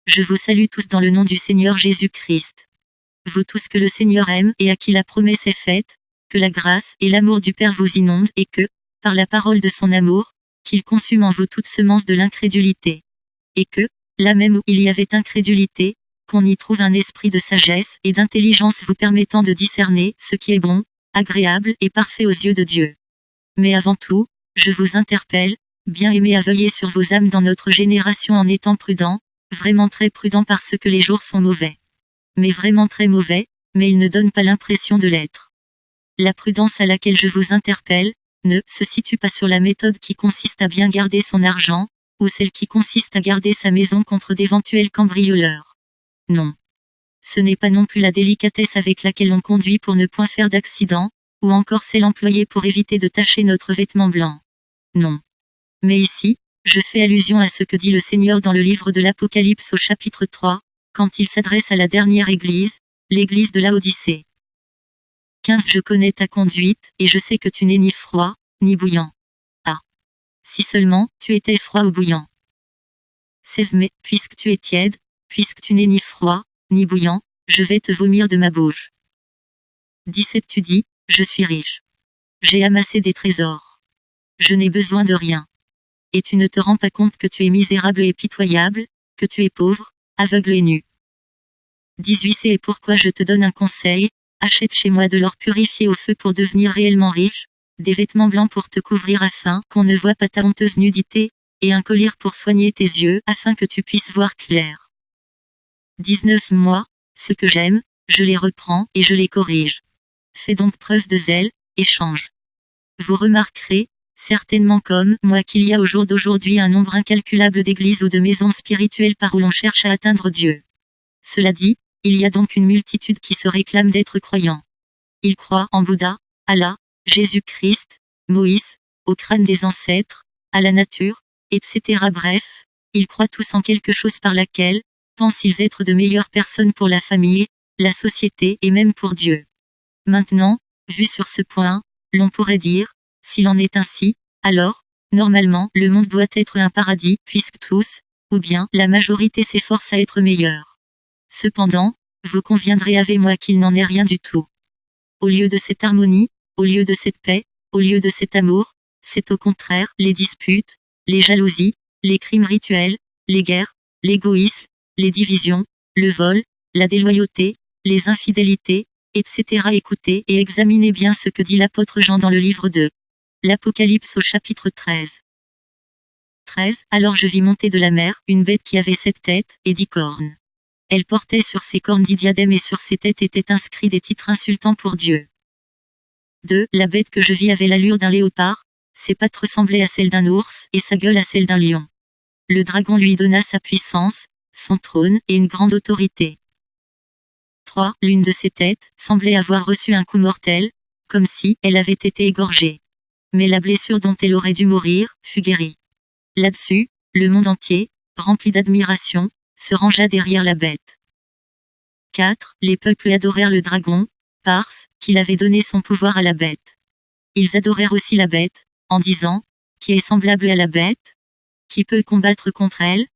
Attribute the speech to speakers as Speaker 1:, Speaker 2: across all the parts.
Speaker 1: Je vous salue tous dans le nom du Seigneur Jésus-Christ. Vous tous que le Seigneur aime et à qui la promesse est faite, que la grâce et l'amour du Père vous inondent et que, par la parole de son amour, qu'il consume en vous toute semence de l'incrédulité. Et que, là même où il y avait incrédulité, qu'on y trouve un esprit de sagesse et d'intelligence vous permettant de discerner ce qui est bon, agréable et parfait aux yeux de Dieu. Mais avant tout, je vous interpelle, bien-aimés, à veiller sur vos âmes dans notre génération en étant prudents, vraiment très prudents parce que les jours sont mauvais. Mais vraiment très mauvais, mais ils ne donnent pas l'impression de l'être. La prudence à laquelle je vous interpelle, ne se situe pas sur la méthode qui consiste à bien garder son argent, ou celle qui consiste à garder sa maison contre d'éventuels cambrioleurs. Non. Ce n'est pas non plus la délicatesse avec laquelle on conduit pour ne point faire d'accident, ou encore celle employée pour éviter de tacher notre vêtement blanc. Non. Mais ici, je fais allusion à ce que dit le Seigneur dans le livre de l'Apocalypse au chapitre 3, quand il s'adresse à la dernière église, l'église de Laodicée. 15. Je connais ta conduite, et je sais que tu n'es ni froid, ni bouillant. Ah. Si seulement, tu étais froid ou bouillant. 16. Mais, puisque tu es tiède, puisque tu n'es ni froid, ni bouillant, je vais te vomir de ma bouche. 17. Tu dis, je suis riche. J'ai amassé des trésors. Je n'ai besoin de rien. Et tu ne te rends pas compte que tu es misérable et pitoyable, que tu es pauvre, aveugle et nu. 18. C'est pourquoi je te donne un conseil, achète chez moi de l'or purifié au feu pour devenir réellement riche, des vêtements blancs pour te couvrir afin qu'on ne voie pas ta honteuse nudité, et un collier pour soigner tes yeux afin que tu puisses voir clair. 19. Moi, ce que j'aime, je les reprends et je les corrige. Fais donc preuve de zèle, et change. Vous remarquerez, certainement comme moi, qu'il y a au jour d'aujourd'hui un nombre incalculable d'églises ou de maisons spirituelles par où l'on cherche à atteindre Dieu. Cela dit, il y a donc une multitude qui se réclame d'être croyants. Ils croient en Bouddha, Allah, Jésus-Christ, Moïse, au crâne des ancêtres, à la nature, etc. Bref, ils croient tous en quelque chose par laquelle, pensent-ils être de meilleures personnes pour la famille, la société et même pour Dieu. Maintenant, vu sur ce point, l'on pourrait dire, s'il en est ainsi, alors, normalement, le monde doit être un paradis, puisque tous, ou bien la majorité s'efforce à être meilleurs. Cependant, vous conviendrez avec moi qu'il n'en est rien du tout. Au lieu de cette harmonie, au lieu de cette paix, au lieu de cet amour, c'est au contraire les disputes, les jalousies, les crimes rituels, les guerres, l'égoïsme, les divisions, le vol, la déloyauté, les infidélités, etc. Écoutez et examinez bien ce que dit l'apôtre Jean dans le livre de l'Apocalypse au chapitre 13. 13. Alors je vis monter de la mer une bête qui avait 7 têtes et 10 cornes. Elle portait sur ses cornes 10 diadèmes et sur ses têtes étaient inscrits des titres insultants pour Dieu. 2. La bête que je vis avait l'allure d'un léopard, ses pattes ressemblaient à celles d'un ours et sa gueule à celle d'un lion. Le dragon lui donna sa puissance, son trône et une grande autorité. 3. L'une de ses têtes semblait avoir reçu un coup mortel, comme si elle avait été égorgée. Mais la blessure dont elle aurait dû mourir fut guérie. Là-dessus, le monde entier, rempli d'admiration, se rangea derrière la bête. 4. Les peuples adorèrent le dragon, parce qu'il avait donné son pouvoir à la bête. Ils adorèrent aussi la bête, en disant, qui est semblable à la bête, qui peut combattre contre elle.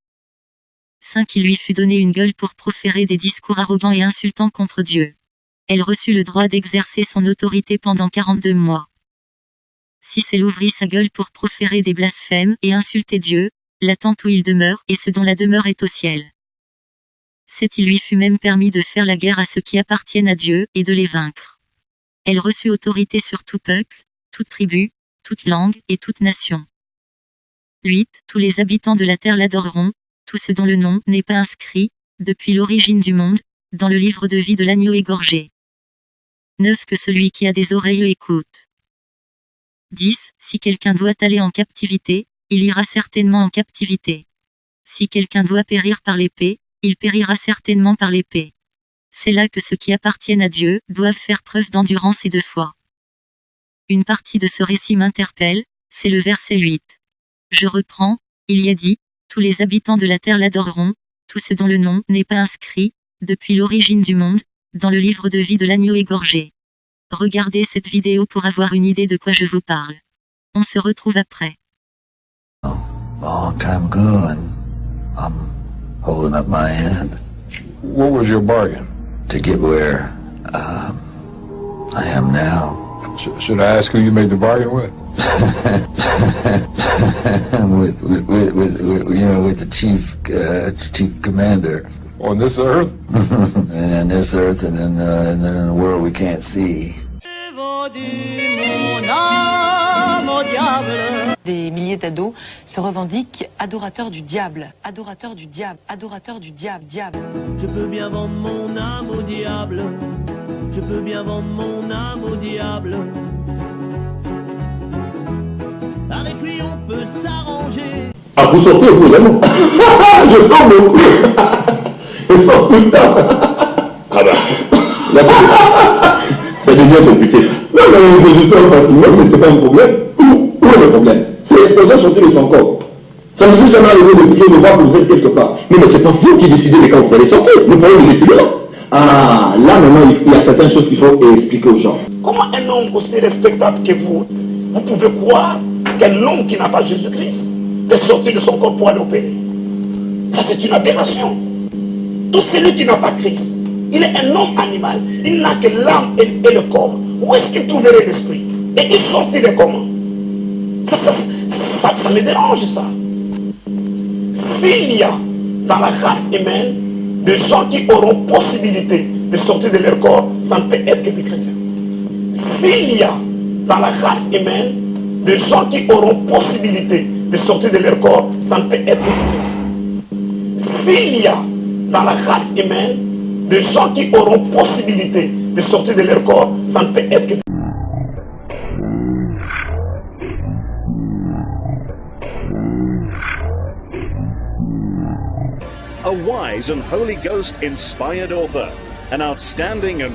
Speaker 1: 5. Il lui fut donné une gueule pour proférer des discours arrogants et insultants contre Dieu. Elle reçut le droit d'exercer son autorité pendant 42 mois. 6. Elle ouvrit sa gueule pour proférer des blasphèmes et insulter Dieu, la tente où il demeure et ce dont la demeure est au ciel. 7. Il lui fut même permis de faire la guerre à ceux qui appartiennent à Dieu et de les vaincre. Elle reçut autorité sur tout peuple, toute tribu, toute langue et toute nation. 8. Tous les habitants de la terre l'adoreront, tous ceux dont le nom n'est pas inscrit, depuis l'origine du monde, dans le livre de vie de l'agneau égorgé. 9. Que celui qui a des oreilles écoute. 10. Si quelqu'un doit aller en captivité, il ira certainement en captivité. Si quelqu'un doit périr par l'épée, il périra certainement par l'épée. C'est là que ceux qui appartiennent à Dieu doivent faire preuve d'endurance et de foi. Une partie de ce récit m'interpelle, c'est le verset 8. Je reprends, il y a dit, tous les habitants de la terre l'adoreront, tous ceux dont le nom n'est pas inscrit, depuis l'origine du monde, dans le livre de vie de l'agneau égorgé. Regardez cette vidéo pour avoir une idée de quoi je vous parle. On se retrouve après.
Speaker 2: Long time ago, and holding up my end.
Speaker 3: What was your bargain?
Speaker 2: To get where I am now.
Speaker 3: Should I ask who you made the bargain with?
Speaker 2: with the chief commander.
Speaker 3: On this earth?
Speaker 2: And in this earth, and then in the world we can't see.
Speaker 4: Des milliers d'ados se revendiquent adorateurs du diable, adorateurs du diable, adorateurs du diable, diable.
Speaker 5: Je peux bien vendre mon âme au diable. Je peux bien vendre mon âme au diable. Avec lui on peut s'arranger.
Speaker 6: Ah, vous sortez vos amours. Je sors beaucoup. Je sors tout le temps. Ah bah. Ça devient compliqué. Non, mais je sors facilement, c'est pas un problème. Où est le problème? C'est l'expression sortie de son corps. Ça nous est jamais arrivé de prier, de voir que vous êtes quelque part. Mais c'est pas vous qui décidez de quand vous allez sortir. Le problème est celui-là. Ah, là maintenant, il y a certaines choses qu'il faut expliquer aux gens.
Speaker 7: Comment un homme aussi respectable que vous pouvez croire qu'un homme qui n'a pas Jésus-Christ peut sortir de son corps pour aller opérer? Ça, c'est une aberration. Tout celui qui n'a pas Christ, il est un homme animal. Il n'a que l'âme et le corps. Où est-ce qu'il trouverait l'esprit? Et il sortirait comment? Ça me dérange, ça. S'il y a dans la race humaine des gens qui auront possibilité de sortir de leur corps, ça ne peut être que des chrétiens. S'il y a dans la race humaine des gens qui auront possibilité de sortir de leur corps, ça ne peut être que des chrétiens. S'il y a dans la race humaine des gens qui auront possibilité de sortir de leur corps, ça ne peut être que des chrétiens.
Speaker 8: A wise and Holy Ghost-inspired author, an outstanding and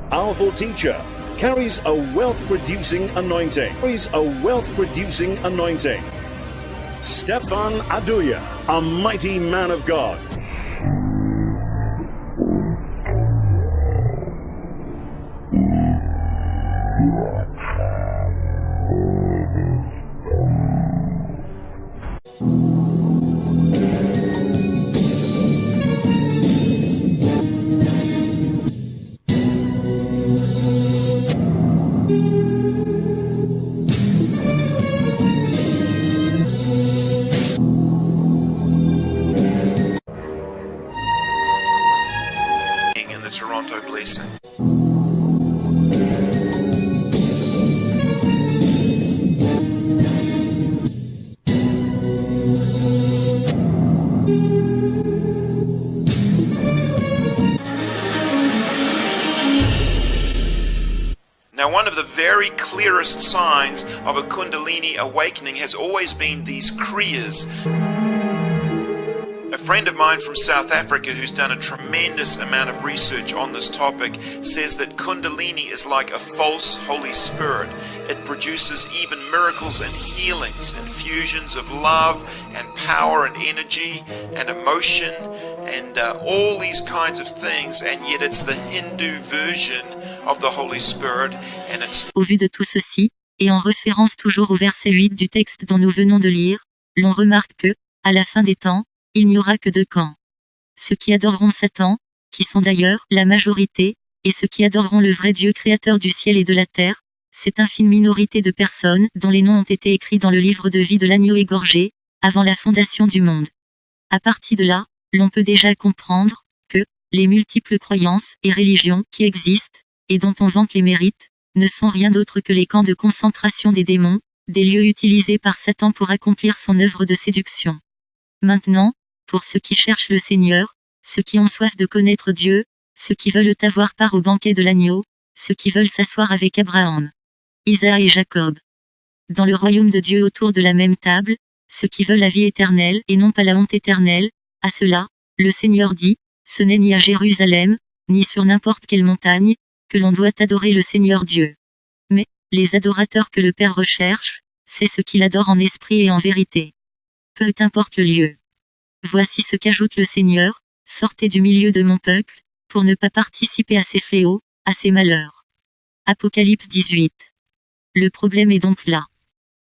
Speaker 8: powerful teacher, carries a wealth-producing anointing. Stefan Aduya, a mighty man of God.
Speaker 9: In the Toronto Blessing. Now, one of the very clearest signs of a Kundalini awakening has always been these kriyas. A friend of mine from South Africa who's done a tremendous amount of research on this topic says that Kundalini is like a false Holy Spirit. It produces even miracles and healings, infusions of love and power and energy and emotion and all these kinds of things, and yet it's the Hindu version of the Holy Spirit, and it's...
Speaker 1: Au vu de tout ceci, et en référence toujours au verset 8 du texte dont nous venons de lire, l'on remarque que, à la fin des temps, il n'y aura que deux camps. Ceux qui adoreront Satan, qui sont d'ailleurs la majorité, et ceux qui adoreront le vrai Dieu créateur du ciel et de la terre, cette infime minorité de personnes dont les noms ont été écrits dans le livre de vie de l'agneau égorgé, avant la fondation du monde. À partir de là, l'on peut déjà comprendre que les multiples croyances et religions qui existent, et dont on vante les mérites, ne sont rien d'autre que les camps de concentration des démons, des lieux utilisés par Satan pour accomplir son œuvre de séduction. Maintenant, pour ceux qui cherchent le Seigneur, ceux qui ont soif de connaître Dieu, ceux qui veulent avoir part au banquet de l'agneau, ceux qui veulent s'asseoir avec Abraham, Isaac et Jacob, dans le royaume de Dieu autour de la même table, ceux qui veulent la vie éternelle et non pas la honte éternelle, à cela, le Seigneur dit, ce n'est ni à Jérusalem, ni sur n'importe quelle montagne, que l'on doit adorer le Seigneur Dieu. Mais, les adorateurs que le Père recherche, c'est ceux qui l'adorent en esprit et en vérité. Peu importe le lieu. Voici ce qu'ajoute le Seigneur, sortez du milieu de mon peuple, pour ne pas participer à ces fléaux, à ces malheurs. Apocalypse 18. Le problème est donc là.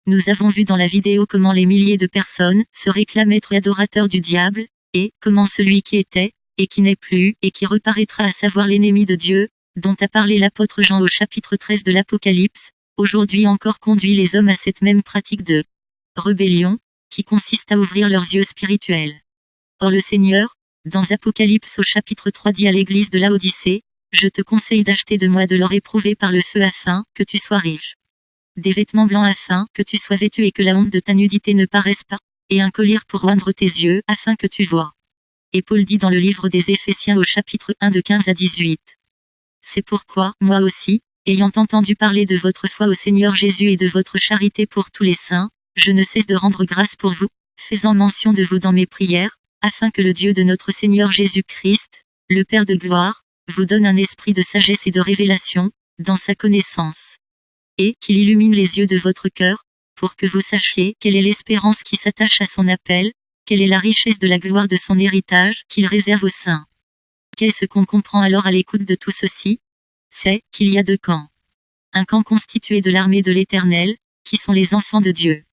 Speaker 1: Nous avons vu dans la vidéo comment les milliers de personnes se réclament être adorateurs du diable, et comment celui qui était, et qui n'est plus, et qui reparaîtra, à savoir l'ennemi de Dieu, dont a parlé l'apôtre Jean au chapitre 13 de l'Apocalypse, aujourd'hui encore conduit les hommes à cette même pratique de rébellion, qui consiste à ouvrir leurs yeux spirituels. Or le Seigneur, dans Apocalypse au chapitre 3 dit à l'église de Laodicée, « Je te conseille d'acheter de moi de l'or éprouvé par le feu afin que tu sois riche. Des vêtements blancs afin que tu sois vêtu et que la honte de ta nudité ne paraisse pas, et un collier pour oindre tes yeux afin que tu vois. » Et Paul dit dans le livre des Éphésiens au chapitre 1 de 15 à 18. C'est pourquoi, moi aussi, ayant entendu parler de votre foi au Seigneur Jésus et de votre charité pour tous les saints, je ne cesse de rendre grâce pour vous, faisant mention de vous dans mes prières, afin que le Dieu de notre Seigneur Jésus-Christ, le Père de gloire, vous donne un esprit de sagesse et de révélation, dans sa connaissance. Et qu'il illumine les yeux de votre cœur, pour que vous sachiez quelle est l'espérance qui s'attache à son appel, quelle est la richesse de la gloire de son héritage qu'il réserve aux saints. Qu'est-ce qu'on comprend alors à l'écoute de tout ceci? C'est qu'il y a deux camps. Un camp constitué de l'armée de l'Éternel, qui sont les enfants de Dieu.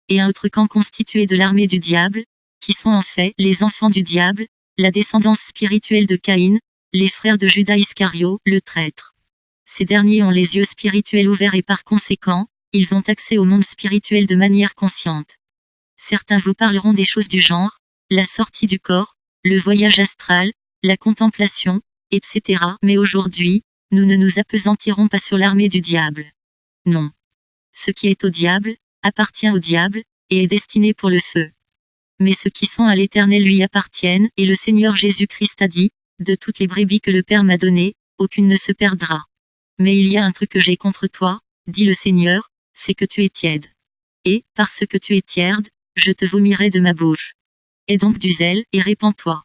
Speaker 1: Et un autre camp constitué de l'armée du diable, qui sont en fait les enfants du diable, la descendance spirituelle de Caïn, les frères de Judas Iscario, le traître. Ces derniers ont les yeux spirituels ouverts et par conséquent, ils ont accès au monde spirituel de manière consciente. Certains vous parleront des choses du genre, la sortie du corps, le voyage astral, la contemplation, etc. Mais aujourd'hui, nous ne nous appesantirons pas sur l'armée du diable. Non. Ce qui est au diable, appartient au diable, et est destiné pour le feu. Mais ceux qui sont à l'Éternel lui appartiennent, et le Seigneur Jésus-Christ a dit, de toutes les brebis que le Père m'a données, aucune ne se perdra. Mais il y a un truc que j'ai contre toi, dit le Seigneur, c'est que tu es tiède. Et, parce que tu es tiède, je te vomirai de ma bouche. Aie donc du zèle, et répands-toi.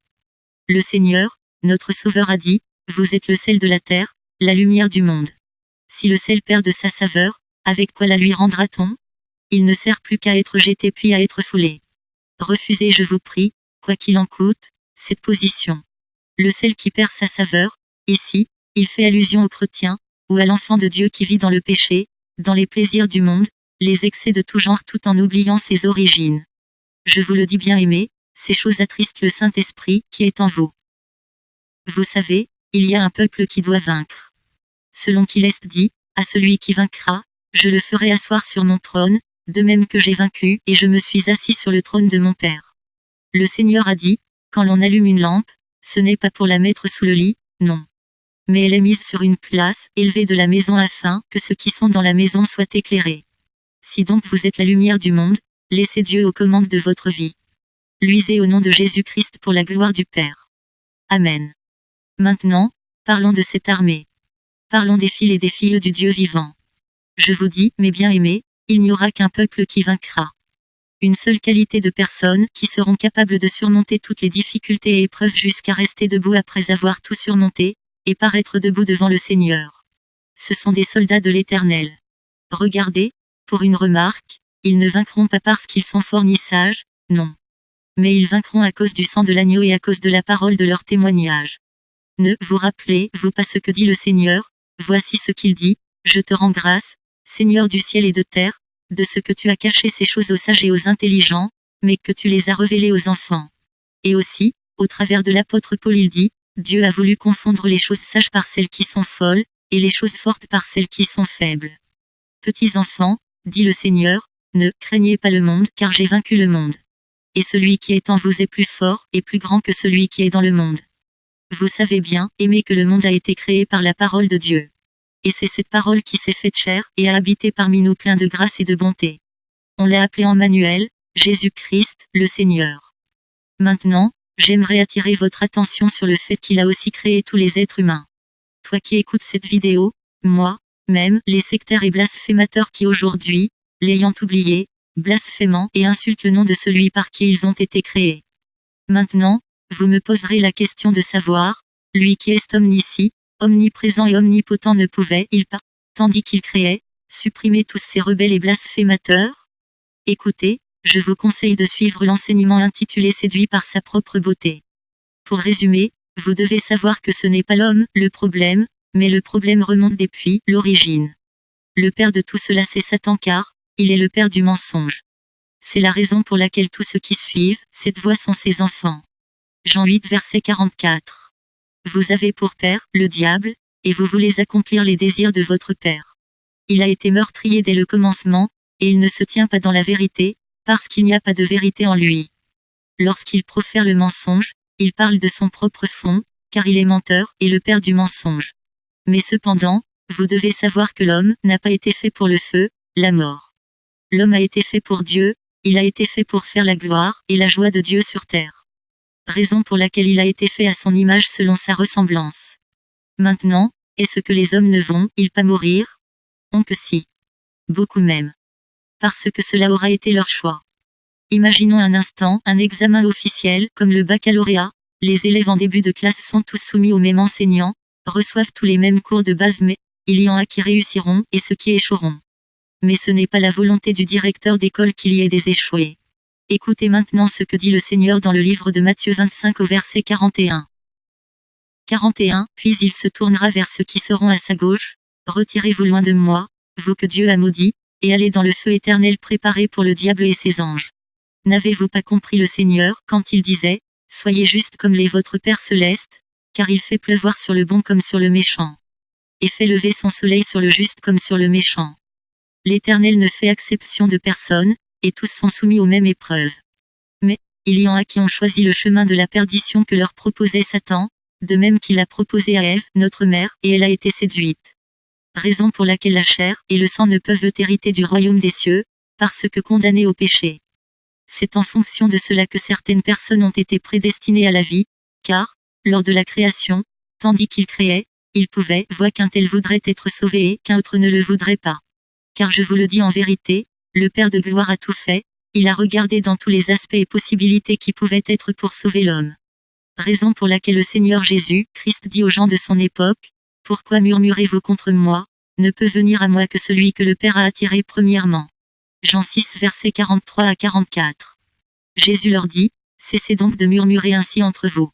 Speaker 1: Le Seigneur, notre Sauveur a dit, vous êtes le sel de la terre, la lumière du monde. Si le sel perd de sa saveur, avec quoi la lui rendra-t-on? Il ne sert plus qu'à être jeté puis à être foulé. Refusez, je vous prie, quoi qu'il en coûte, cette position. Le sel qui perd sa saveur, ici, il fait allusion au chrétien, ou à l'enfant de Dieu qui vit dans le péché, dans les plaisirs du monde, les excès de tout genre tout en oubliant ses origines. Je vous le dis bien aimé, ces choses attristent le Saint-Esprit qui est en vous. Vous savez, il y a un peuple qui doit vaincre. Selon qu'il est dit, à celui qui vaincra, je le ferai asseoir sur mon trône, de même que j'ai vaincu et je me suis assis sur le trône de mon Père. Le Seigneur a dit, quand l'on allume une lampe, ce n'est pas pour la mettre sous le lit, non. Mais elle est mise sur une place élevée de la maison afin que ceux qui sont dans la maison soient éclairés. Si donc vous êtes la lumière du monde, laissez Dieu aux commandes de votre vie. Luisez au nom de Jésus-Christ pour la gloire du Père. Amen. Maintenant, parlons de cette armée. Parlons des fils et des filles du Dieu vivant. Je vous dis, mes bien-aimés, il n'y aura qu'un peuple qui vaincra. Une seule qualité de personnes qui seront capables de surmonter toutes les difficultés et épreuves jusqu'à rester debout après avoir tout surmonté, et paraître debout devant le Seigneur. Ce sont des soldats de l'Éternel. Regardez, pour une remarque, ils ne vaincront pas parce qu'ils sont forts ni sages, non. Mais ils vaincront à cause du sang de l'agneau et à cause de la parole de leur témoignage. Ne vous rappelez-vous pas ce que dit le Seigneur? Voici ce qu'il dit, je te rends grâce, Seigneur du ciel et de terre, de ce que tu as caché ces choses aux sages et aux intelligents, mais que tu les as révélées aux enfants. Et aussi, au travers de l'apôtre Paul il dit, Dieu a voulu confondre les choses sages par celles qui sont folles, et les choses fortes par celles qui sont faibles. Petits enfants, dit le Seigneur, ne craignez pas le monde car j'ai vaincu le monde. Et celui qui est en vous est plus fort et plus grand que celui qui est dans le monde. Vous savez bien, aimez que le monde a été créé par la parole de Dieu. Et c'est cette parole qui s'est faite chair et a habité parmi nous plein de grâce et de bonté. On l'a appelé Emmanuel, Jésus-Christ, le Seigneur. Maintenant, j'aimerais attirer votre attention sur le fait qu'il a aussi créé tous les êtres humains. Toi qui écoutes cette vidéo, moi, même les sectaires et blasphémateurs qui aujourd'hui, l'ayant oublié, blasphément et insultent le nom de celui par qui ils ont été créés. Maintenant, vous me poserez la question de savoir, lui qui est omniscient, omniprésent et omnipotent ne pouvait-il pas, tandis qu'il créait, supprimer tous ces rebelles et blasphémateurs? Écoutez, je vous conseille de suivre l'enseignement intitulé Séduit par sa propre beauté. Pour résumer, Vous devez savoir que ce n'est pas l'homme, le problème, mais le problème remonte depuis l'origine. Le père de tout cela c'est Satan car, il est le père du mensonge. C'est la raison pour laquelle tous ceux qui suivent cette voie sont ses enfants. Jean 8 verset 44. Vous avez pour père le diable, et vous voulez accomplir les désirs de votre père. Il a été meurtrier dès le commencement, et il ne se tient pas dans la vérité, parce qu'il n'y a pas de vérité en lui. Lorsqu'il profère le mensonge, il parle de son propre fond, car il est menteur et le père du mensonge. Mais cependant, vous devez savoir que l'homme n'a pas été fait pour le feu, la mort. L'homme a été fait pour Dieu, il a été fait pour faire la gloire et la joie de Dieu sur terre. Raison pour laquelle il a été fait à son image selon sa ressemblance. Maintenant, est-ce que les hommes ne vont-ils pas mourir? On que si. Beaucoup même. Parce que cela aura été leur choix. Imaginons un instant un examen officiel comme le baccalauréat, les élèves en début de classe sont tous soumis au même enseignant, reçoivent tous les mêmes cours de base mais, il y en a qui réussiront et ceux qui échoueront. Mais ce n'est pas la volonté du directeur d'école qu'il y ait des échoués. Écoutez maintenant ce que dit le Seigneur dans le livre de Matthieu 25 au verset 41. 41. Puis il se tournera vers ceux qui seront à sa gauche, retirez-vous loin de moi, vous que Dieu a maudits, et allez dans le feu éternel préparé pour le diable et ses anges. N'avez-vous pas compris le Seigneur quand il disait, soyez justes comme l'est votre Père céleste, car il fait pleuvoir sur le bon comme sur le méchant. Et fait lever son soleil sur le juste comme sur le méchant. L'Éternel ne fait exception de personne, et tous sont soumis aux mêmes épreuves. Mais, il y en a qui ont choisi le chemin de la perdition que leur proposait Satan, de même qu'il a proposé à Ève, notre mère, et elle a été séduite. Raison pour laquelle la chair et le sang ne peuvent hériter du royaume des cieux, parce que condamnés au péché. C'est en fonction de cela que certaines personnes ont été prédestinées à la vie, car, lors de la création, tandis qu'il créait, il pouvait voir qu'un tel voudrait être sauvé et qu'un autre ne le voudrait pas. Car je vous le dis en vérité, le Père de gloire a tout fait, il a regardé dans tous les aspects et possibilités qui pouvaient être pour sauver l'homme. Raison pour laquelle le Seigneur Jésus, Christ dit aux gens de son époque, « Pourquoi murmurez-vous contre moi? Ne peut venir à moi que celui que le Père a attiré premièrement. » Jean 6 versets 43 à 44. Jésus leur dit, « Cessez donc de murmurer ainsi entre vous.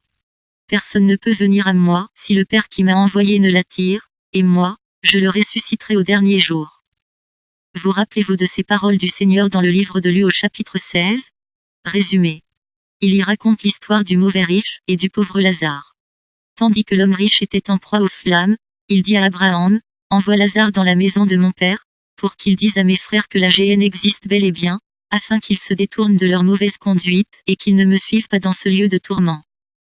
Speaker 1: Personne ne peut venir à moi si le Père qui m'a envoyé ne l'attire, et moi, je le ressusciterai au dernier jour. » Vous rappelez-vous de ces paroles du Seigneur dans le livre de Luc au chapitre 16? Résumé. Il y raconte l'histoire du mauvais riche et du pauvre Lazare. Tandis que l'homme riche était en proie aux flammes, il dit à Abraham, « Envoie Lazare dans la maison de mon père, pour qu'il dise à mes frères que la géhenne existe bel et bien, afin qu'ils se détournent de leur mauvaise conduite et qu'ils ne me suivent pas dans ce lieu de tourment. »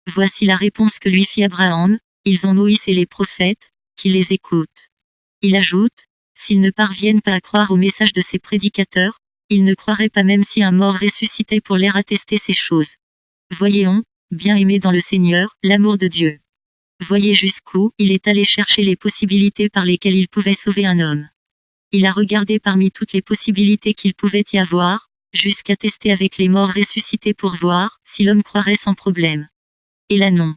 Speaker 1: Voici la réponse que lui fit Abraham, « Ils ont Moïse et les prophètes, qui les écoutent. » Il ajoute, « S'ils ne parviennent pas à croire au message de ces prédicateurs, ils ne croiraient pas même si un mort ressuscitait pour leur attester ces choses. » Voyez-on, bien aimé dans le Seigneur, l'amour de Dieu. Voyez jusqu'où il est allé chercher les possibilités par lesquelles il pouvait sauver un homme. Il a regardé parmi toutes les possibilités qu'il pouvait y avoir, jusqu'à tester avec les morts ressuscités pour voir si l'homme croirait sans problème. Et là non.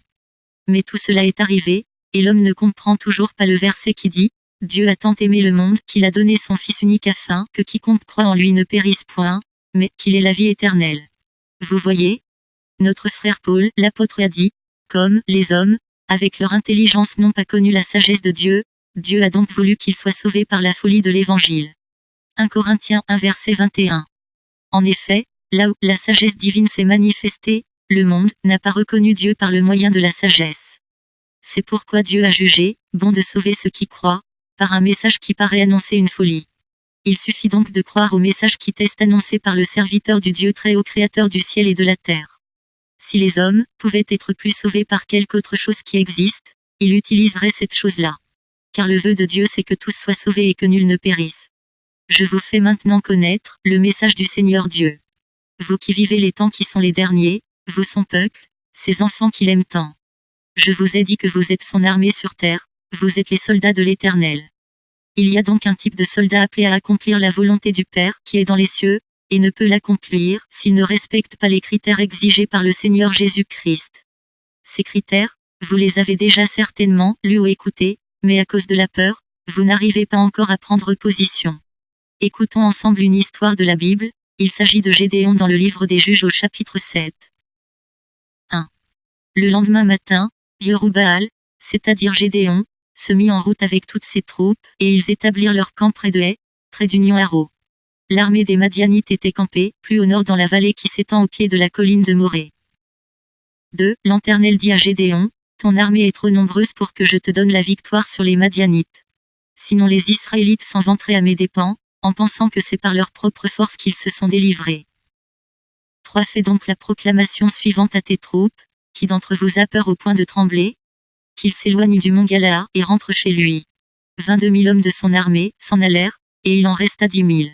Speaker 1: Mais tout cela est arrivé, et l'homme ne comprend toujours pas le verset qui dit, « Dieu a tant aimé le monde qu'il a donné son Fils unique afin que quiconque croit en lui ne périsse point, mais qu'il ait la vie éternelle. » Vous voyez? Notre frère Paul, l'apôtre a dit, « Comme les hommes, avec leur intelligence n'ont pas connu la sagesse de Dieu, Dieu a donc voulu qu'ils soient sauvés par la folie de l'Évangile. » 1 Corinthiens 1 verset 21. En effet, là où la sagesse divine s'est manifestée, le monde n'a pas reconnu Dieu par le moyen de la sagesse. C'est pourquoi Dieu a jugé bon de sauver ceux qui croient, par un message qui paraît annoncer une folie. Il suffit donc de croire au message qui t'est annoncé par le serviteur du Dieu très haut créateur du ciel et de la terre. Si les hommes pouvaient être plus sauvés par quelque autre chose qui existe, ils utiliseraient cette chose-là. Car le vœu de Dieu c'est que tous soient sauvés et que nul ne périsse. Je vous fais maintenant connaître le message du Seigneur Dieu. Vous qui vivez les temps qui sont les derniers, vous son peuple, ses enfants qu'il aime tant. Je vous ai dit que vous êtes son armée sur terre, vous êtes les soldats de l'Éternel. Il y a donc un type de soldat appelé à accomplir la volonté du Père qui est dans les cieux, et ne peut l'accomplir s'il ne respecte pas les critères exigés par le Seigneur Jésus-Christ. Ces critères, vous les avez déjà certainement lus ou écoutés, mais à cause de la peur, vous n'arrivez pas encore à prendre position. Écoutons ensemble une histoire de la Bible, il s'agit de Gédéon dans le livre des Juges au chapitre 7. 1. Le lendemain matin, Yerubbaal, c'est-à-dire Gédéon, se mit en route avec toutes ses troupes, et ils établirent leur camp près de Haï, trait d'union Haro. L'armée des Madianites était campée, plus au nord dans la vallée qui s'étend au pied de la colline de Morée. 2. L'Éternel dit à Gédéon, ton armée est trop nombreuse pour que je te donne la victoire sur les Madianites. Sinon les Israélites s'en vanteraient à mes dépens, en pensant que c'est par leur propre force qu'ils se sont délivrés. 3. Fais donc la proclamation suivante à tes troupes, qui d'entre vous a peur au point de trembler, qu'il s'éloigne du mont Galaad et rentre chez lui. 22 000 hommes de son armée s'en allèrent, et il en resta 10 000.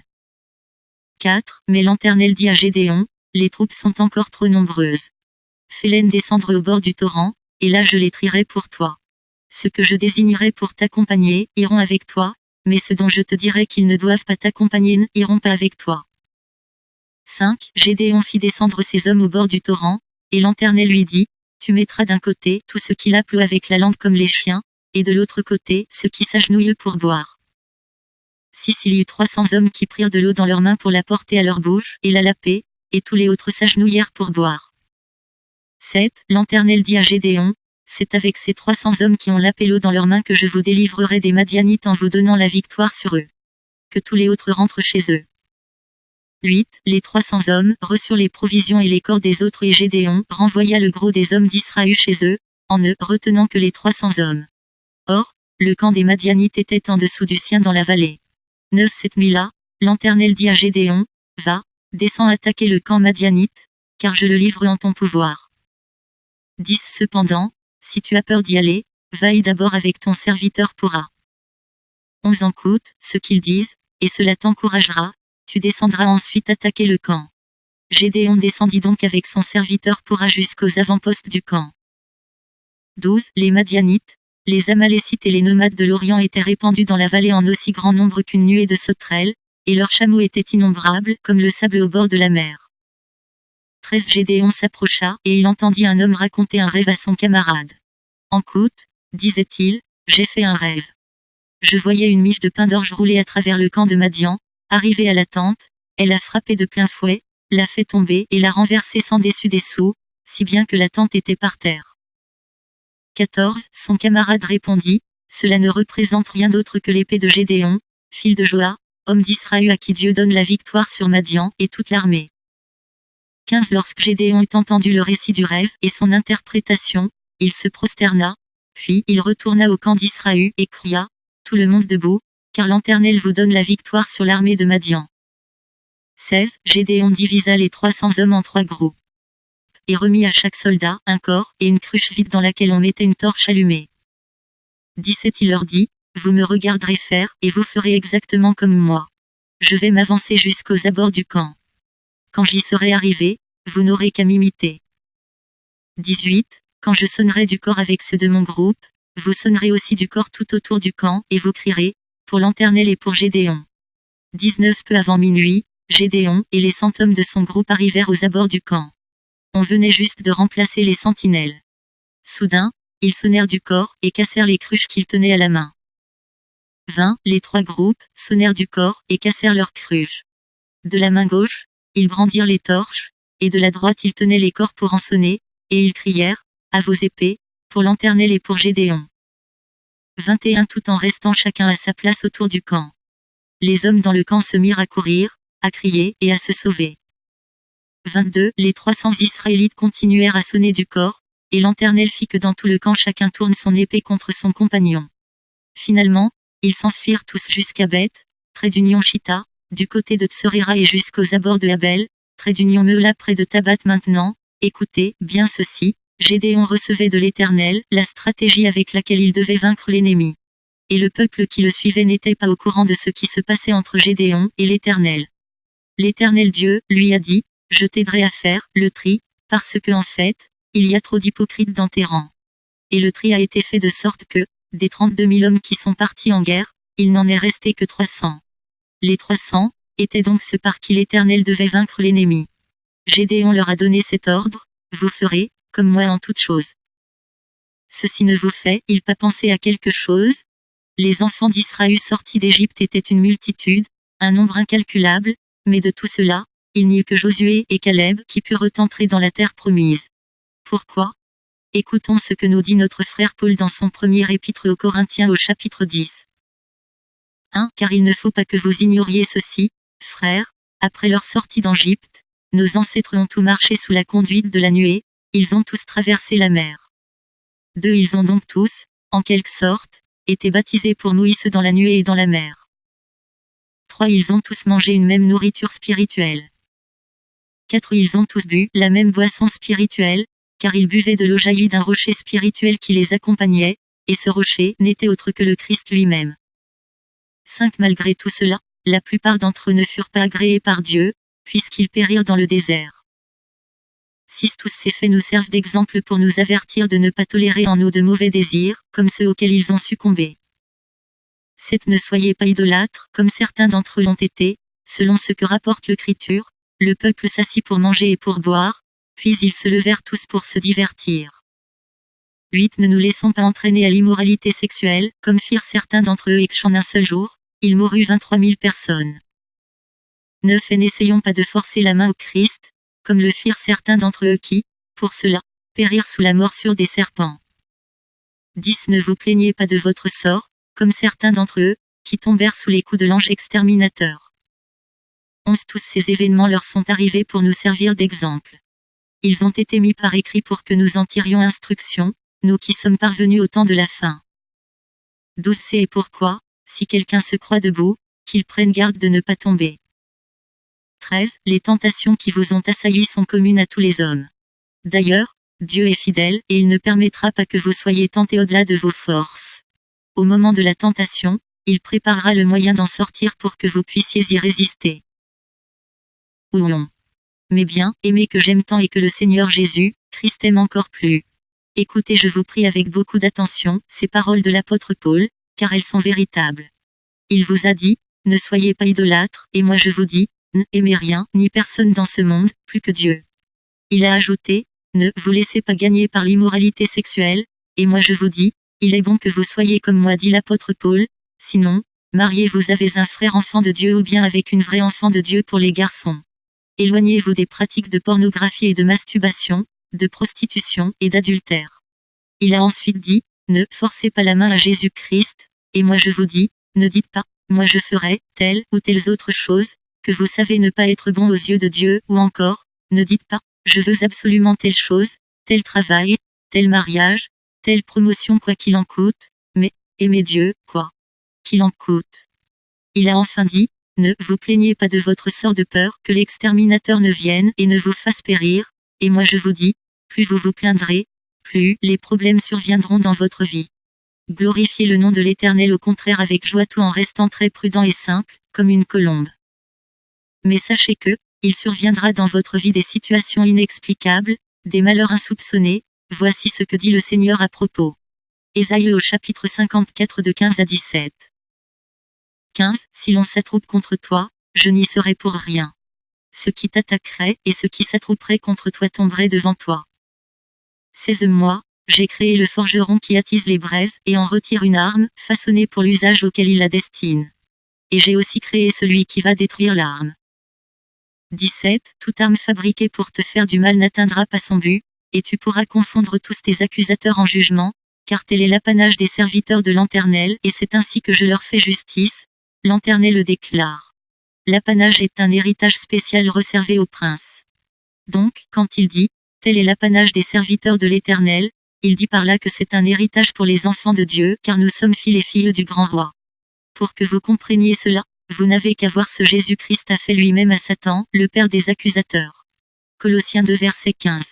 Speaker 1: 4. Mais l'Éternel dit à Gédéon, les troupes sont encore trop nombreuses. Fais-les descendre au bord du torrent, et là je les trierai pour toi. Ceux que je désignerai pour t'accompagner iront avec toi, mais ceux dont je te dirai qu'ils ne doivent pas t'accompagner n'iront pas avec toi. 5. Gédéon fit descendre ses hommes au bord du torrent, et l'Éternel lui dit, tu mettras d'un côté tous ceux qui l'appellent avec la langue comme les chiens, et de l'autre côté ceux qui s'agenouillent pour boire. 6. Il y eut 300 hommes qui prirent de l'eau dans leurs mains pour la porter à leur bouche, et la laper, et tous les autres s'agenouillèrent pour boire. 7. L'Éternel dit à Gédéon, c'est avec ces 300 hommes qui ont lapé l'eau dans leurs mains que je vous délivrerai des Madianites en vous donnant la victoire sur eux. Que tous les autres rentrent chez eux. 8. Les 300 hommes reçurent les provisions et les corps des autres et Gédéon renvoya le gros des hommes d'Israël chez eux, en ne retenant que les 300 hommes. Or, le camp des Madianites était en dessous du sien dans la vallée. 9. Cette nuit-là, l'Éternel dit à Gédéon, va, descends attaquer le camp Madianite, car je le livre en ton pouvoir. 10. Cependant, si tu as peur d'y aller, va-y d'abord avec ton serviteur Pourra. 11. Écoute ce qu'ils disent, et cela t'encouragera, tu descendras ensuite attaquer le camp. Gédéon descendit donc avec son serviteur Pourra jusqu'aux avant-postes du camp. 12. Les Madianites, les Amalécites et les nomades de l'Orient étaient répandus dans la vallée en aussi grand nombre qu'une nuée de sauterelles, et leurs chameaux étaient innombrables comme le sable au bord de la mer. 13. Gédéon s'approcha, et il entendit un homme raconter un rêve à son camarade. Écoute, disait-il, j'ai fait un rêve. Je voyais une miche de pain d'orge rouler à travers le camp de Madian, arrivée à la tente, elle a frappé de plein fouet, l'a fait tomber et l'a renversé sans dessus-dessous, si bien que la tente était par terre. 14. Son camarade répondit, cela ne représente rien d'autre que l'épée de Gédéon, fils de Joa, homme d'Israël à qui Dieu donne la victoire sur Madian et toute l'armée. 15. Lorsque Gédéon eut entendu le récit du rêve et son interprétation, il se prosterna, puis il retourna au camp d'Israël et cria, tout le monde debout, car l'Éternel vous donne la victoire sur l'armée de Madian. 16. Gédéon divisa les 300 hommes en 3 groupes. Et remit à chaque soldat un corps et une cruche vide dans laquelle on mettait une torche allumée. 17. Il leur dit, vous me regarderez faire et vous ferez exactement comme moi. Je vais m'avancer jusqu'aux abords du camp. Quand j'y serai arrivé, vous n'aurez qu'à m'imiter. 18. Quand je sonnerai du corps avec ceux de mon groupe, vous sonnerez aussi du corps tout autour du camp et vous crierez, pour l'Éternel et pour Gédéon. 19. Peu avant minuit, Gédéon et les 100 hommes de son groupe arrivèrent aux abords du camp. On venait juste de remplacer les sentinelles. Soudain, ils sonnèrent du corps et cassèrent les cruches qu'ils tenaient à la main. 20. Les 3 groupes sonnèrent du corps et cassèrent leurs cruches. De la main gauche, ils brandirent les torches, et de la droite ils tenaient les corps pour en sonner, et ils crièrent, à vos épées, pour l'Éternel et pour Gédéon. 21. Tout en restant chacun à sa place autour du camp. Les hommes dans le camp se mirent à courir, à crier et à se sauver. 22. Les 300 Israélites continuèrent à sonner du corps, et l'Éternel fit que dans tout le camp chacun tourne son épée contre son compagnon. Finalement, ils s'enfuirent tous jusqu'à Beth, trait d'union Chita, du côté de Tsorera et jusqu'aux abords de Abel, trait d'union Meola près de Tabat. Maintenant, écoutez bien ceci, Gédéon recevait de l'Éternel la stratégie avec laquelle il devait vaincre l'ennemi. Et le peuple qui le suivait n'était pas au courant de ce qui se passait entre Gédéon et l'Éternel. L'Éternel Dieu lui a dit, je t'aiderai à faire le tri, parce que en fait, il y a trop d'hypocrites dans tes rangs. Et le tri a été fait de sorte que, des 32 000 hommes qui sont partis en guerre, il n'en est resté que 300. Les 300 étaient donc ceux par qui l'Éternel devait vaincre l'ennemi. Gédéon leur a donné cet ordre, vous ferez, comme moi en toutes choses. Ceci ne vous fait-il pas penser à quelque chose? Les enfants d'Israël sortis d'Égypte étaient une multitude, un nombre incalculable, mais de tout cela, il n'y eut que Josué et Caleb qui purent entrer dans la terre promise. Pourquoi? Écoutons ce que nous dit notre frère Paul dans son premier épître aux Corinthiens au chapitre 10. 1. Car il ne faut pas que vous ignoriez ceci, frères, après leur sortie d'Égypte, nos ancêtres ont tous marché sous la conduite de la nuée, ils ont tous traversé la mer. 2. Ils ont donc tous, en quelque sorte, été baptisés pour Moïse dans la nuée et dans la mer. 3. Ils ont tous mangé une même nourriture spirituelle. 4. Ils ont tous bu la même boisson spirituelle, car ils buvaient de l'eau jaillie d'un rocher spirituel qui les accompagnait, et ce rocher n'était autre que le Christ lui-même. 5. Malgré tout cela, la plupart d'entre eux ne furent pas agréés par Dieu, puisqu'ils périrent dans le désert. 6. Tous ces faits nous servent d'exemple pour nous avertir de ne pas tolérer en nous de mauvais désirs, comme ceux auxquels ils ont succombé. 7. Ne soyez pas idolâtres, comme certains d'entre eux l'ont été, selon ce que rapporte l'Écriture, le peuple s'assit pour manger et pour boire, puis ils se levèrent tous pour se divertir. 8. Ne nous laissons pas entraîner à l'immoralité sexuelle, comme firent certains d'entre eux et qu'en un seul jour, il mourut 23 000 personnes. 9. Et n'essayons pas de forcer la main au Christ, comme le firent certains d'entre eux qui, pour cela, périrent sous la morsure des serpents. 10. Ne vous plaignez pas de votre sort, comme certains d'entre eux, qui tombèrent sous les coups de l'ange exterminateur. 11. Tous ces événements leur sont arrivés pour nous servir d'exemple. Ils ont été mis par écrit pour que nous en tirions instruction, nous qui sommes parvenus au temps de la fin. 12. C'est pourquoi, si quelqu'un se croit debout, qu'il prenne garde de ne pas tomber. 13. Les tentations qui vous ont assaillis sont communes à tous les hommes. D'ailleurs, Dieu est fidèle et il ne permettra pas que vous soyez tentés au-delà de vos forces. Au moment de la tentation, il préparera le moyen d'en sortir pour que vous puissiez y résister. Ouon. Mais bien, aimés que j'aime tant et que le Seigneur Jésus, Christ aime encore plus. Écoutez, je vous prie avec beaucoup d'attention, ces paroles de l'apôtre Paul, car elles sont véritables. Il vous a dit, ne soyez pas idolâtres, et moi je vous dis, n'aimez rien, ni personne dans ce monde, plus que Dieu. Il a ajouté, ne vous laissez pas gagner par l'immoralité sexuelle, et moi je vous dis, il est bon que vous soyez comme moi, dit l'apôtre Paul, sinon, mariez-vous avec un frère enfant de Dieu ou bien avec une vraie enfant de Dieu pour les garçons. Éloignez-vous des pratiques de pornographie et de masturbation, de prostitution et d'adultère. Il a ensuite dit, ne forcez pas la main à Jésus-Christ, et moi je vous dis, ne dites pas, moi je ferai telle ou telles autres choses, que vous savez ne pas être bon aux yeux de Dieu, ou encore, ne dites pas, je veux absolument telle chose, tel travail, tel mariage, telle promotion quoi qu'il en coûte, mais, aimez Dieu, quoi qu'il en coûte. Il a enfin dit, ne vous plaignez pas de votre sort de peur que l'exterminateur ne vienne et ne vous fasse périr, et moi je vous dis, plus vous vous plaindrez, plus les problèmes surviendront dans votre vie. Glorifiez le nom de l'Éternel au contraire avec joie tout en restant très prudent et simple, comme une colombe. Mais sachez que, il surviendra dans votre vie des situations inexplicables, des malheurs insoupçonnés, voici ce que dit le Seigneur à propos. Ésaïe au chapitre 54 de 15 à 17. 15. Si l'on s'attroupe contre toi, je n'y serai pour rien. Ceux qui t'attaqueraient et ceux qui s'attrouperaient contre toi tomberaient devant toi. 16. Moi, j'ai créé le forgeron qui attise les braises et en retire une arme, façonnée pour l'usage auquel il la destine. Et j'ai aussi créé celui qui va détruire l'arme. 17. Toute arme fabriquée pour te faire du mal n'atteindra pas son but, et tu pourras confondre tous tes accusateurs en jugement, car tel est l'apanage des serviteurs de l'Éternel et c'est ainsi que je leur fais justice, l'Éternel le déclare. L'apanage est un héritage spécial réservé aux princes. Donc, quand il dit, tel est l'apanage des serviteurs de l'Éternel, il dit par là que c'est un héritage pour les enfants de Dieu car nous sommes filles et filles du grand roi. Pour que vous compreniez cela, vous n'avez qu'à voir ce Jésus-Christ a fait lui-même à Satan, le père des accusateurs. Colossiens 2 verset 15.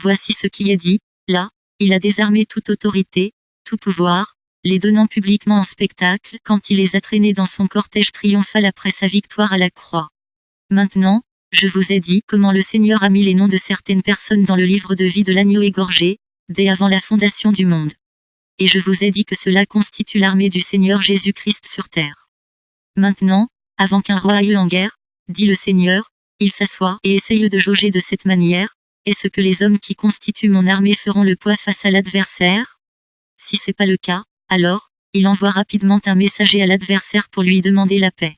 Speaker 1: Voici ce qui est dit, là, il a désarmé toute autorité, tout pouvoir, les donnant publiquement en spectacle quand il les a traînés dans son cortège triomphal après sa victoire à la croix. Maintenant, je vous ai dit comment le Seigneur a mis les noms de certaines personnes dans le livre de vie de l'agneau égorgé, dès avant la fondation du monde. Et je vous ai dit que cela constitue l'armée du Seigneur Jésus-Christ sur terre. Maintenant, avant qu'un roi aille en guerre, dit le Seigneur, il s'assoit et essaye de jauger de cette manière, est-ce que les hommes qui constituent mon armée feront le poids face à l'adversaire? Si c'est pas le cas, alors, il envoie rapidement un messager à l'adversaire pour lui demander la paix.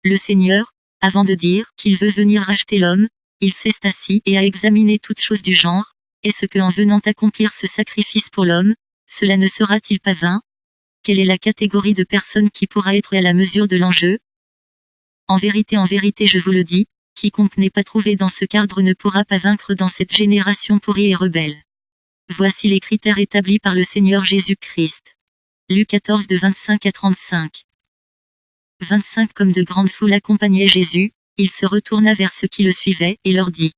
Speaker 1: Le Seigneur, avant de dire qu'il veut venir racheter l'homme, il s'est assis et a examiné toutes choses du genre, Est-ce que en venant accomplir ce sacrifice pour l'homme, cela ne sera-t-il pas vain? Quelle est la catégorie de personnes qui pourra être à la mesure de l'enjeu? En vérité, je vous le dis, quiconque n'est pas trouvé dans ce cadre ne pourra pas vaincre dans cette génération pourrie et rebelle. Voici les critères établis par le Seigneur Jésus-Christ. Luc 14 de 25 à 35. 25 Comme de grandes foules accompagnaient Jésus, il se retourna vers ceux qui le suivaient et leur dit.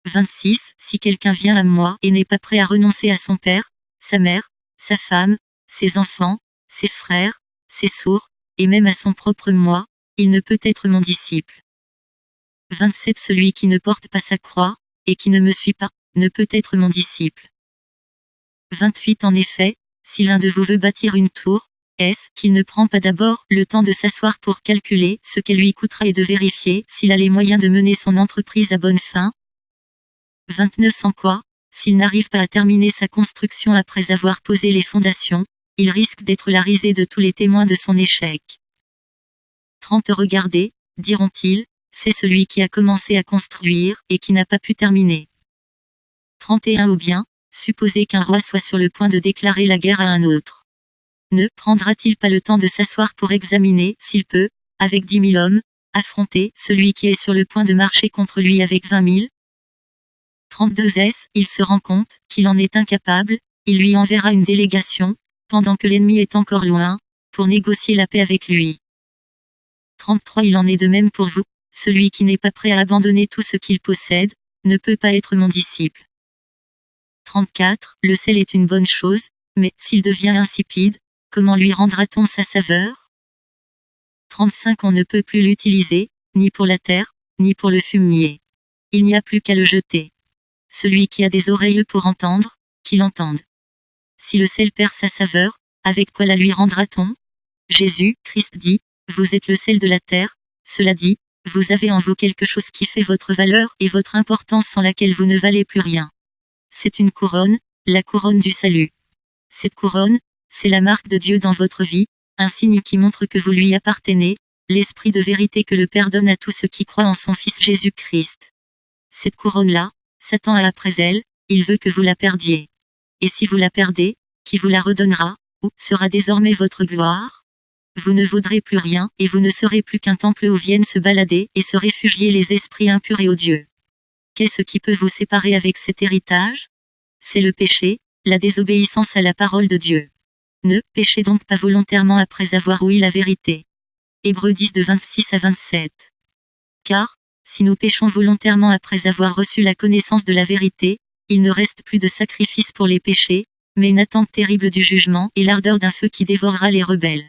Speaker 1: 26 Si quelqu'un vient à moi et n'est pas prêt à renoncer à son père, sa mère, sa femme, ses enfants, ses frères, ses sourds, et même à son propre moi, il ne peut être mon disciple. 27 Celui qui ne porte pas sa croix, et qui ne me suit pas, ne peut être mon disciple. 28 En effet, si l'un de vous veut bâtir une tour, est-ce qu'il ne prend pas d'abord le temps de s'asseoir pour calculer ce qu'elle lui coûtera et de vérifier s'il a les moyens de mener son entreprise à bonne fin? 29 Sans quoi, s'il n'arrive pas à terminer sa construction après avoir posé les fondations, il risque d'être la risée de tous les témoins de son échec. 30 Regardez, diront-ils, c'est celui qui a commencé à construire et qui n'a pas pu terminer. 31 Ou bien, supposez qu'un roi soit sur le point de déclarer la guerre à un autre. Ne prendra-t-il pas le temps de s'asseoir pour examiner s'il peut, avec 10 000 hommes, affronter celui qui est sur le point de marcher contre lui avec 20 000? 32 Il se rend compte qu'il en est incapable, il lui enverra une délégation, pendant que l'ennemi est encore loin, pour négocier la paix avec lui. 33 Il en est de même pour vous, celui qui n'est pas prêt à abandonner tout ce qu'il possède, ne peut pas être mon disciple. 34 Le sel est une bonne chose, mais s'il devient insipide, comment lui rendra-t-on sa saveur? 35 On ne peut plus l'utiliser, ni pour la terre, ni pour le fumier. Il n'y a plus qu'à le jeter. Celui qui a des oreilles pour entendre, qu'il entende. Si le sel perd sa saveur, avec quoi la lui rendra-t-on? Jésus, Christ dit, vous êtes le sel de la terre, cela dit, vous avez en vous quelque chose qui fait votre valeur et votre importance sans laquelle vous ne valez plus rien. C'est une couronne, la couronne du salut. Cette couronne, c'est la marque de Dieu dans votre vie, un signe qui montre que vous lui appartenez, l'esprit de vérité que le Père donne à tous ceux qui croient en son Fils Jésus-Christ. Cette couronne-là, Satan a après elle, il veut que vous la perdiez. Et si vous la perdez, qui vous la redonnera, où sera désormais votre gloire? Vous ne vaudrez plus rien, et vous ne serez plus qu'un temple où viennent se balader et se réfugier les esprits impurs et odieux. Qu'est-ce qui peut vous séparer avec cet héritage? C'est le péché, la désobéissance à la parole de Dieu. Ne péchez donc pas volontairement après avoir ouï la vérité. Hébreux 10 de 26 à 27. Car, si nous péchons volontairement après avoir reçu la connaissance de la vérité, il ne reste plus de sacrifice pour les péchés, mais une attente terrible du jugement et l'ardeur d'un feu qui dévorera les rebelles.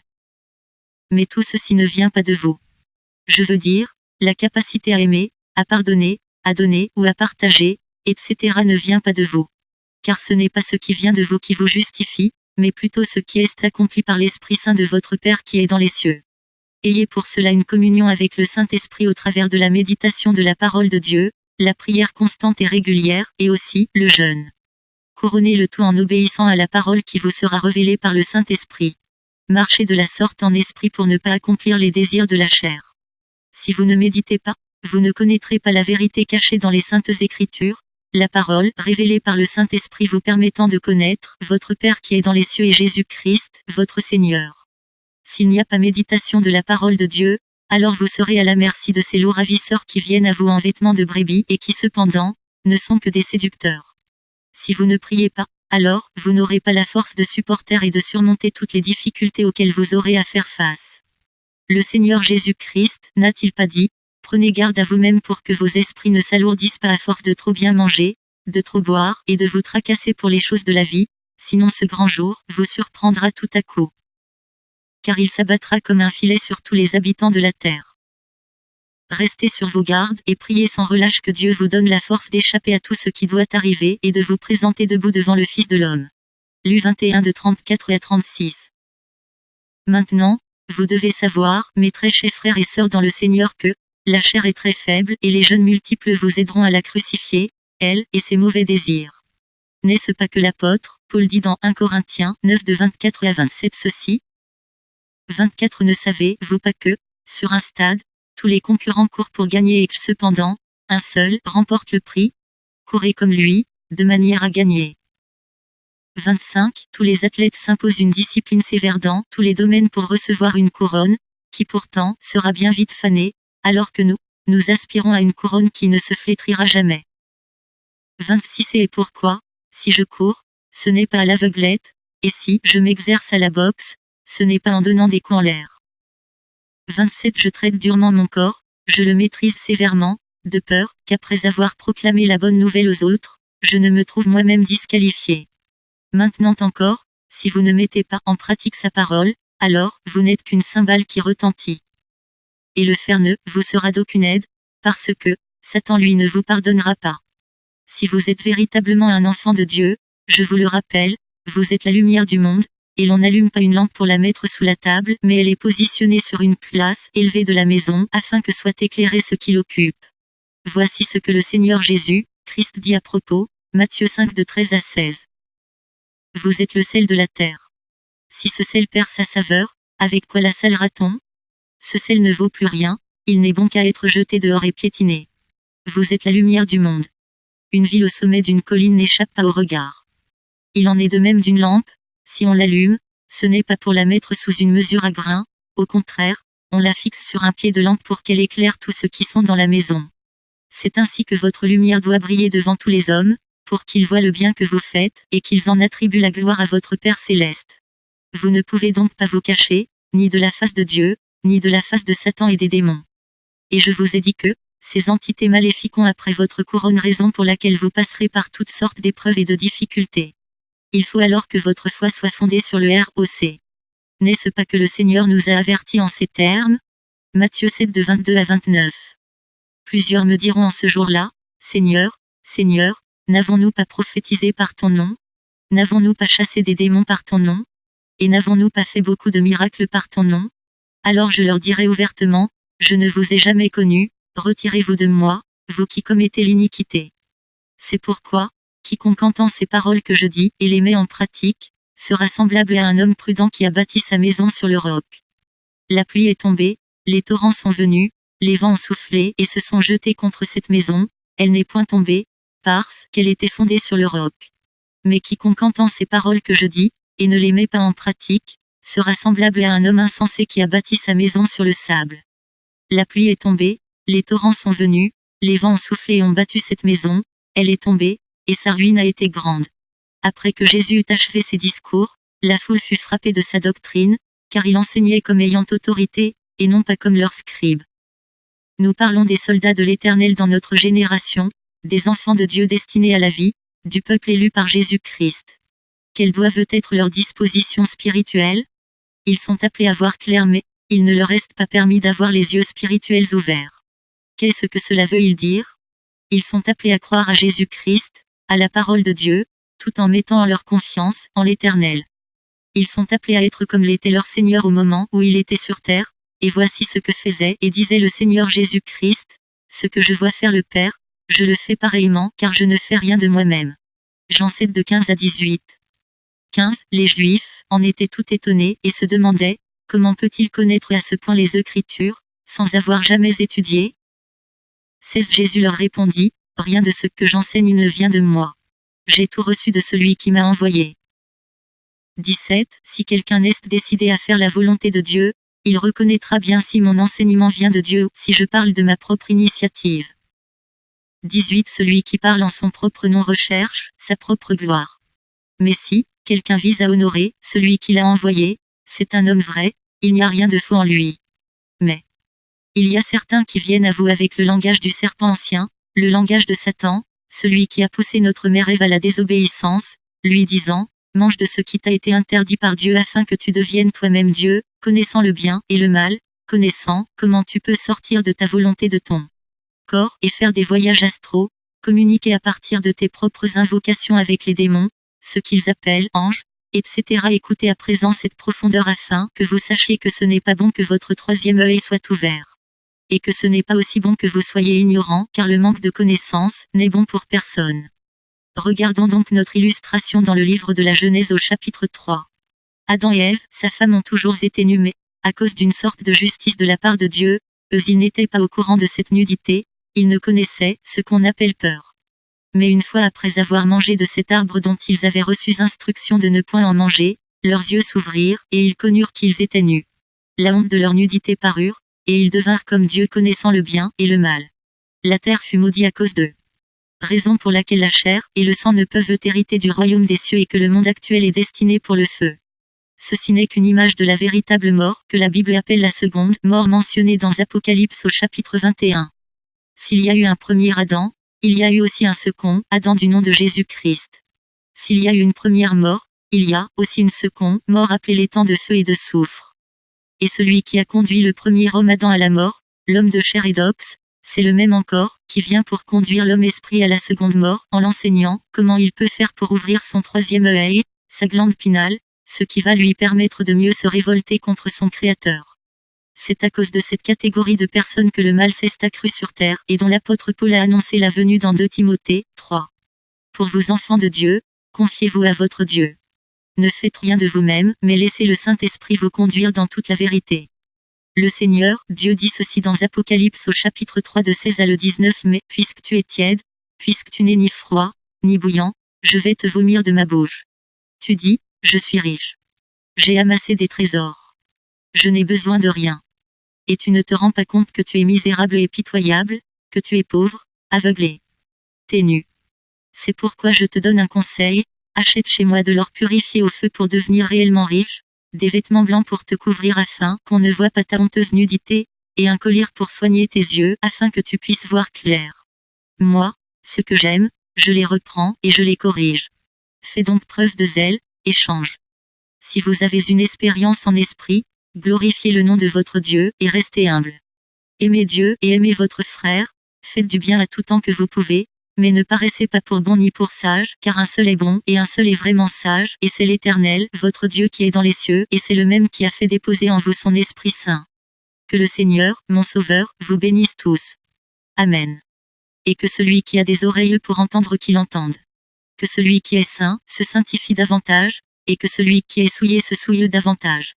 Speaker 1: Mais tout ceci ne vient pas de vous. Je veux dire, la capacité à aimer, à pardonner, à donner ou à partager, etc. ne vient pas de vous. Car ce n'est pas ce qui vient de vous qui vous justifie, mais plutôt ce qui est accompli par l'Esprit Saint de votre Père qui est dans les cieux. Ayez pour cela une communion avec le Saint-Esprit au travers de la méditation de la parole de Dieu, la prière constante et régulière, et aussi le jeûne. Couronnez le tout en obéissant à la parole qui vous sera révélée par le Saint-Esprit. Marchez de la sorte en esprit pour ne pas accomplir les désirs de la chair. Si vous ne méditez pas, vous ne connaîtrez pas la vérité cachée dans les Saintes Écritures, la parole révélée par le Saint-Esprit vous permettant de connaître votre Père qui est dans les cieux et Jésus-Christ, votre Seigneur. S'il n'y a pas méditation de la parole de Dieu, alors vous serez à la merci de ces loups ravisseurs qui viennent à vous en vêtements de brebis et qui cependant, ne sont que des séducteurs. Si vous ne priez pas, alors vous n'aurez pas la force de supporter et de surmonter toutes les difficultés auxquelles vous aurez à faire face. Le Seigneur Jésus-Christ n'a-t-il pas dit, prenez garde à vous-même pour que vos esprits ne s'alourdissent pas à force de trop bien manger, de trop boire et de vous tracasser pour les choses de la vie, sinon ce grand jour vous surprendra tout à coup. Car il s'abattra comme un filet sur tous les habitants de la terre. Restez sur vos gardes et priez sans relâche que Dieu vous donne la force d'échapper à tout ce qui doit arriver et de vous présenter debout devant le Fils de l'homme. Luc 21 de 34 à 36. Maintenant, vous devez savoir, mes très chers frères et sœurs dans le Seigneur que, la chair est très faible et les jeûnes multiples vous aideront à la crucifier, elle et ses mauvais désirs. N'est-ce pas que l'apôtre, Paul dit dans 1 Corinthiens 9 de 24 à 27 ceci? 24 Ne savez-vous pas que, sur un stade, tous les concurrents courent pour gagner et que cependant, un seul remporte le prix? Courez comme lui, de manière à gagner. 25. Tous les athlètes s'imposent une discipline sévère dans tous les domaines pour recevoir une couronne, qui pourtant sera bien vite fanée, alors que nous aspirons à une couronne qui ne se flétrira jamais. 26. Et pourquoi, si je cours, ce n'est pas à l'aveuglette, et si je m'exerce à la boxe, ce n'est pas en donnant des coups en l'air. 27. Je traite durement mon corps, je le maîtrise sévèrement, de peur qu'après avoir proclamé la bonne nouvelle aux autres, je ne me trouve moi-même disqualifié. Maintenant encore, si vous ne mettez pas en pratique sa parole, alors vous n'êtes qu'une cymbale qui retentit. Et le faire ne vous sera d'aucune aide, parce que Satan lui ne vous pardonnera pas. Si vous êtes véritablement un enfant de Dieu, je vous le rappelle, vous êtes la lumière du monde, et l'on n'allume pas une lampe pour la mettre sous la table, mais elle est positionnée sur une place élevée de la maison afin que soit éclairé ce qui l'occupe. Voici ce que le Seigneur Jésus, Christ dit à propos, Matthieu 5 de 13 à 16. Vous êtes le sel de la terre. Si ce sel perd sa saveur, avec quoi la salera-t-on? Ce sel ne vaut plus rien, il n'est bon qu'à être jeté dehors et piétiné. Vous êtes la lumière du monde. Une ville au sommet d'une colline n'échappe pas au regard. Il en est de même d'une lampe, si on l'allume, ce n'est pas pour la mettre sous une mesure à grains, au contraire, on la fixe sur un pied de lampe pour qu'elle éclaire tous ceux qui sont dans la maison. C'est ainsi que votre lumière doit briller devant tous les hommes, pour qu'ils voient le bien que vous faites, et qu'ils en attribuent la gloire à votre Père céleste. Vous ne pouvez donc pas vous cacher, ni de la face de Dieu, ni de la face de Satan et des démons. Et je vous ai dit que, ces entités maléfiques ont après votre couronne raison pour laquelle vous passerez par toutes sortes d'épreuves et de difficultés. Il faut alors que votre foi soit fondée sur le ROC. N'est-ce pas que le Seigneur nous a avertis en ces termes? Matthieu 7 de 22 à 29. Plusieurs me diront en ce jour-là, Seigneur, Seigneur, n'avons-nous pas prophétisé par ton nom? N'avons-nous pas chassé des démons par ton nom? Et n'avons-nous pas fait beaucoup de miracles par ton nom? Alors je leur dirai ouvertement, je ne vous ai jamais connu, retirez-vous de moi, vous qui commettez l'iniquité. C'est pourquoi, quiconque entend ces paroles que je dis et les met en pratique, sera semblable à un homme prudent qui a bâti sa maison sur le roc. La pluie est tombée, les torrents sont venus, les vents ont soufflé et se sont jetés contre cette maison, elle n'est point tombée, parce qu'elle était fondée sur le roc. Mais quiconque entend ces paroles que je dis, et ne les met pas en pratique, sera semblable à un homme insensé qui a bâti sa maison sur le sable. La pluie est tombée, les torrents sont venus, les vents ont soufflé et ont battu cette maison, elle est tombée, et sa ruine a été grande. Après que Jésus eut achevé ses discours, la foule fut frappée de sa doctrine, car il enseignait comme ayant autorité, et non pas comme leurs scribes. Nous parlons des soldats de l'Éternel dans notre génération, des enfants de Dieu destinés à la vie, du peuple élu par Jésus-Christ. Quelle doivent être leurs dispositions spirituelles? Ils sont appelés à voir clair mais, il ne leur reste pas permis d'avoir les yeux spirituels ouverts. Qu'est-ce que cela veut dire? Ils sont appelés à croire à Jésus-Christ, à la parole de Dieu, tout en mettant en leur confiance en l'Éternel. Ils sont appelés à être comme l'était leur Seigneur au moment où il était sur terre, et voici ce que faisait et disait le Seigneur Jésus-Christ, ce que je vois faire le Père, je le fais pareillement car je ne fais rien de moi-même. Jean 7 de 15 à 18. 15. Les Juifs en étaient tout étonnés et se demandaient, comment peut-il connaître à ce point les Écritures, sans avoir jamais étudié? 16. Jésus leur répondit, rien de ce que j'enseigne ne vient de moi. J'ai tout reçu de celui qui m'a envoyé. 17. Si quelqu'un est décidé à faire la volonté de Dieu, il reconnaîtra bien si mon enseignement vient de Dieu ou si je parle de ma propre initiative. 18. Celui qui parle en son propre nom recherche sa propre gloire. Mais si quelqu'un vise à honorer celui qui l'a envoyé, c'est un homme vrai, il n'y a rien de faux en lui. Mais il y a certains qui viennent à vous avec le langage du serpent ancien, le langage de Satan, celui qui a poussé notre mère Ève à la désobéissance, lui disant, mange de ce qui t'a été interdit par Dieu afin que tu deviennes toi-même Dieu, connaissant le bien et le mal, connaissant comment tu peux sortir de ta volonté de ton corps et faire des voyages astraux, communiquer à partir de tes propres invocations avec les démons, ce qu'ils appellent anges, etc. Écoutez à présent cette profondeur afin que vous sachiez que ce n'est pas bon que votre troisième œil soit ouvert. Et que ce n'est pas aussi bon que vous soyez ignorant car le manque de connaissance n'est bon pour personne. Regardons donc notre illustration dans le livre de la Genèse au chapitre 3. Adam et Ève, sa femme ont toujours été nus mais, à cause d'une sorte de justice de la part de Dieu, eux ils n'étaient pas au courant de cette nudité, ils ne connaissaient ce qu'on appelle peur. Mais une fois après avoir mangé de cet arbre dont ils avaient reçu instruction de ne point en manger, leurs yeux s'ouvrirent, et ils connurent qu'ils étaient nus. La honte de leur nudité parurent, et ils devinrent comme Dieu connaissant le bien et le mal. La terre fut maudite à cause d'eux. Raison pour laquelle la chair et le sang ne peuvent hériter du royaume des cieux et que le monde actuel est destiné pour le feu. Ceci n'est qu'une image de la véritable mort que la Bible appelle la seconde mort mentionnée dans Apocalypse au chapitre 21. S'il y a eu un premier Adam, il y a eu aussi un second Adam du nom de Jésus-Christ. S'il y a eu une première mort, il y a aussi une seconde mort appelée les temps de feu et de soufre. Et celui qui a conduit le premier homme Adam à la mort, l'homme de chair et d'os, c'est le même encore, qui vient pour conduire l'homme esprit à la seconde mort, en l'enseignant comment il peut faire pour ouvrir son troisième œil, sa glande pinale, ce qui va lui permettre de mieux se révolter contre son Créateur. C'est à cause de cette catégorie de personnes que le mal s'est accru sur terre et dont l'apôtre Paul a annoncé la venue dans 2 Timothée 3. Pour vous enfants de Dieu, confiez-vous à votre Dieu. Ne faites rien de vous-même, mais laissez le Saint-Esprit vous conduire dans toute la vérité. Le Seigneur, Dieu dit ceci dans Apocalypse au chapitre 3 de 16 à le 19 mais, puisque tu es tiède, puisque tu n'es ni froid, ni bouillant, je vais te vomir de ma bouche. Tu dis, je suis riche. J'ai amassé des trésors. Je n'ai besoin de rien. Et tu ne te rends pas compte que tu es misérable et pitoyable, que tu es pauvre, aveuglé. T'es nu. C'est pourquoi je te donne un conseil, achète chez moi de l'or purifié au feu pour devenir réellement riche, des vêtements blancs pour te couvrir afin qu'on ne voit pas ta honteuse nudité, et un collier pour soigner tes yeux afin que tu puisses voir clair. Moi, ce que j'aime, je les reprends et je les corrige. Fais donc preuve de zèle, et change. Si vous avez une expérience en esprit, glorifiez le nom de votre Dieu et restez humble. Aimez Dieu et aimez votre frère, faites du bien à tout temps que vous pouvez, mais ne paraissez pas pour bon ni pour sage, car un seul est bon et un seul est vraiment sage, et c'est l'Éternel, votre Dieu qui est dans les cieux, et c'est le même qui a fait déposer en vous son Esprit Saint. Que le Seigneur, mon Sauveur, vous bénisse tous. Amen. Et que celui qui a des oreilles pour entendre qu'il entende. Que celui qui est saint se sanctifie davantage, et que celui qui est souillé se souille davantage.